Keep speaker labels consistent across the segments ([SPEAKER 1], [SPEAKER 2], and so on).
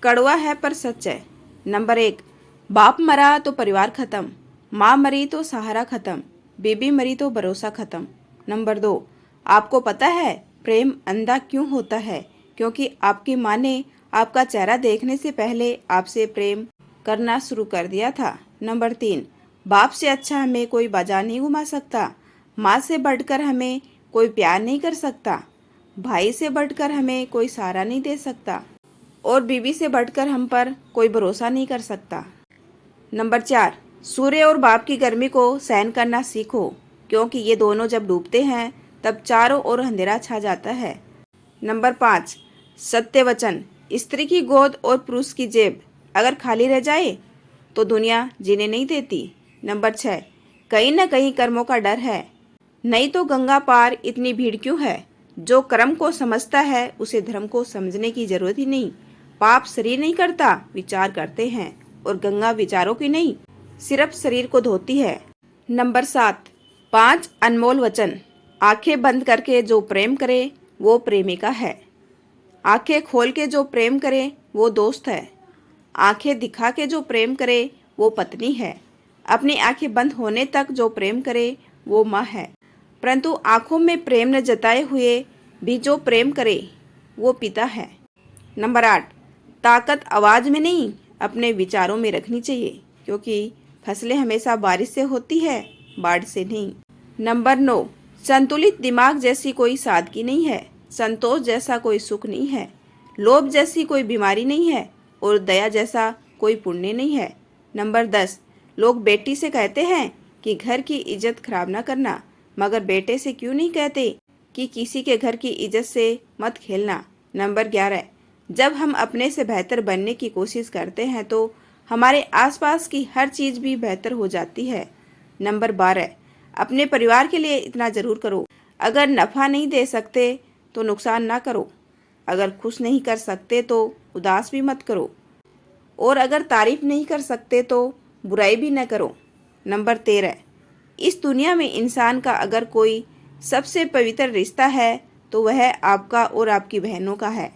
[SPEAKER 1] कड़वा है पर सच है। नंबर 1, बाप मरा तो परिवार खत्म, माँ मरी तो सहारा खत्म, बीबी मरी तो भरोसा खत्म। नंबर 2, आपको पता है प्रेम अंधा क्यों होता है? क्योंकि आपकी माँ ने आपका चेहरा देखने से पहले आपसे प्रेम करना शुरू कर दिया था। नंबर 3, बाप से अच्छा हमें कोई बाजार नहीं घुमा सकता, माँ से बढ़कर हमें कोई प्यार नहीं कर सकता, भाई से बढ़कर हमें कोई सहारा नहीं दे सकता और बीवी से बढ़कर हम पर कोई भरोसा नहीं कर सकता। नंबर 4, सूर्य और बाप की गर्मी को सहन करना सीखो, क्योंकि ये दोनों जब डूबते हैं तब चारों ओर अंधेरा छा जाता है। नंबर 5, सत्य वचन, स्त्री की गोद और पुरुष की जेब अगर खाली रह जाए तो दुनिया जीने नहीं देती। नंबर 6, कहीं न कहीं कर्मों का डर है, नहीं तो गंगा पार इतनी भीड़ क्यों है? जो कर्म को समझता है उसे धर्म को समझने की जरूरत ही नहीं। पाप शरीर नहीं करता, विचार करते हैं, और गंगा विचारों की नहीं, सिर्फ शरीर को धोती है। नंबर 7, 5 अनमोल वचन, आंखें बंद करके जो प्रेम करे वो प्रेमिका है, आंखें खोल के जो प्रेम करे वो दोस्त है, आंखें दिखा के जो प्रेम करे वो पत्नी है, अपनी आंखें बंद होने तक जो प्रेम करे वो माँ है, परंतु आंखों में प्रेम न जताए हुए भी जो प्रेम करे वो पिता है। नंबर 8, ताकत आवाज़ में नहीं अपने विचारों में रखनी चाहिए, क्योंकि फसलें हमेशा बारिश से होती है, बाढ़ से नहीं। नंबर 9, संतुलित दिमाग जैसी कोई सादगी नहीं है, संतोष जैसा कोई सुख नहीं है, लोभ जैसी कोई बीमारी नहीं है और दया जैसा कोई पुण्य नहीं है। नंबर 10, लोग बेटी से कहते हैं कि घर की इज्जत खराब ना करना, मगर बेटे से क्यों नहीं कहते कि किसी के घर की इज्जत से मत खेलना। नंबर 11, जब हम अपने से बेहतर बनने की कोशिश करते हैं तो हमारे आसपास की हर चीज़ भी बेहतर हो जाती है। नंबर 12, अपने परिवार के लिए इतना ज़रूर करो, अगर नफ़ा नहीं दे सकते तो नुकसान ना करो, अगर खुश नहीं कर सकते तो उदास भी मत करो, और अगर तारीफ नहीं कर सकते तो बुराई भी न करो। नंबर 13, इस दुनिया में इंसान का अगर कोई सबसे पवित्र रिश्ता है तो वह आपका और आपकी बहनों का है,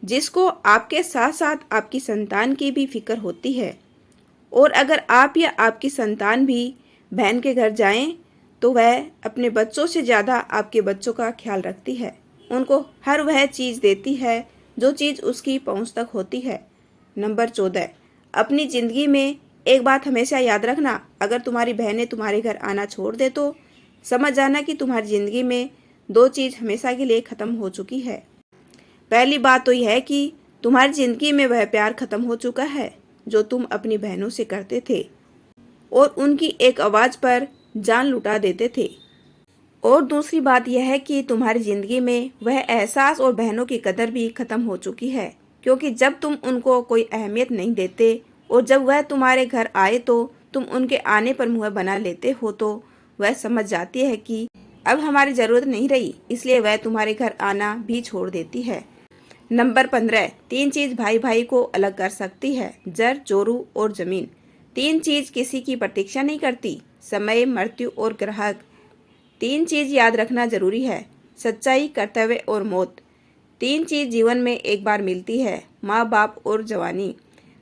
[SPEAKER 1] जिसको आपके साथ साथ आपकी संतान की भी फिक्र होती है। और अगर आप या आपकी संतान भी बहन के घर जाएं तो वह अपने बच्चों से ज़्यादा आपके बच्चों का ख्याल रखती है, उनको हर वह चीज़ देती है जो चीज़ उसकी पहुंच तक होती है। नंबर 14, अपनी ज़िंदगी में एक बात हमेशा याद रखना, अगर तुम्हारी बहनें तुम्हारे घर आना छोड़ दे तो समझ जाना कि तुम्हारी ज़िंदगी में 2 चीज़ हमेशा के लिए ख़त्म हो चुकी है। पहली बात तो यह है कि तुम्हारी ज़िंदगी में वह प्यार ख़त्म हो चुका है जो तुम अपनी बहनों से करते थे और उनकी एक आवाज़ पर जान लुटा देते थे। और दूसरी बात यह है कि तुम्हारी ज़िंदगी में वह एहसास और बहनों की कदर भी ख़त्म हो चुकी है, क्योंकि जब तुम उनको कोई अहमियत नहीं देते और जब वह तुम्हारे घर आए तो तुम उनके आने पर मुँह बना लेते हो तो वह समझ जाती है कि अब हमारी ज़रूरत नहीं रही, इसलिए वह तुम्हारे घर आना भी छोड़ देती है। नंबर 15, 3 चीज़ भाई भाई को अलग कर सकती है, जर, जोरू और ज़मीन। 3 चीज़ किसी की प्रतीक्षा नहीं करती, समय, मृत्यु और ग्राहक। 3 चीज़ याद रखना जरूरी है, सच्चाई, कर्तव्य और मौत। 3 चीज़ जीवन में एक बार मिलती है, माँ बाप और जवानी।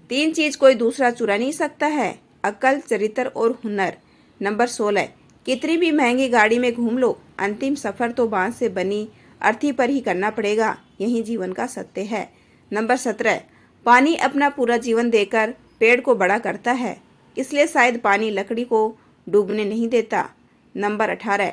[SPEAKER 1] 3 चीज़ कोई दूसरा चुरा नहीं सकता है, अक्ल, चरित्र और हुनर। नंबर 16, कितनी भी महंगी गाड़ी में घूम लो, अंतिम सफ़र तो बांस से बनी अर्थी पर ही करना पड़ेगा, यही जीवन का सत्य है। नंबर 17, पानी अपना पूरा जीवन देकर पेड़ को बड़ा करता है, इसलिए शायद पानी लकड़ी को डूबने नहीं देता। नंबर 18,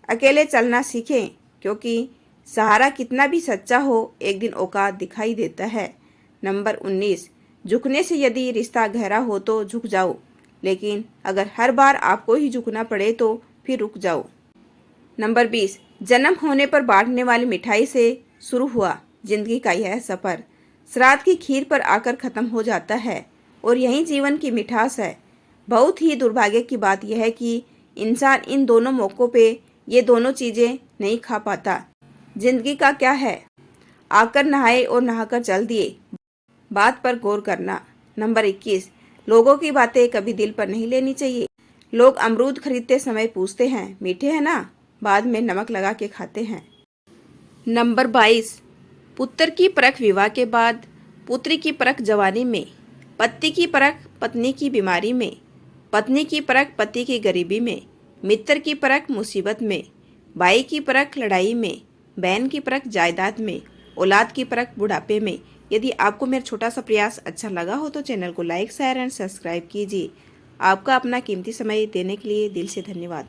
[SPEAKER 1] अकेले चलना सीखें, क्योंकि सहारा कितना भी सच्चा हो एक दिन औकात दिखाई देता है। नंबर 19, झुकने से यदि रिश्ता गहरा हो तो झुक जाओ, लेकिन अगर हर बार आपको ही झुकना पड़े तो फिर रुक जाओ। नंबर 20, जन्म होने पर बांटने वाली मिठाई से शुरू हुआ जिंदगी का यह सफ़र श्राद्ध की खीर पर आकर ख़त्म हो जाता है, और यही जीवन की मिठास है। बहुत ही दुर्भाग्य की बात यह है कि इंसान इन दोनों मौक़ों पे ये दोनों चीज़ें नहीं खा पाता। जिंदगी का क्या है, आकर नहाए और नहाकर चल दिए, बात पर गौर करना। नंबर 21, लोगों की बातें कभी दिल पर नहीं लेनी चाहिए। लोग अमरूद खरीदते समय पूछते हैं मीठे हैं ना, बाद में नमक लगा के खाते हैं। नंबर 22, पुत्र की परख विवाह के बाद, पुत्री की परख जवानी में, पति की परख पत्नी की बीमारी में, पत्नी की परख पति की गरीबी में, मित्र की परख मुसीबत में, भाई की परख लड़ाई में, बहन की परख जायदाद में, औलाद की परख बुढ़ापे में। यदि आपको मेरा छोटा सा प्रयास अच्छा लगा हो तो चैनल को लाइक शेयर एंड सब्सक्राइब कीजिए। आपका अपना कीमती समय देने के लिए दिल से धन्यवाद।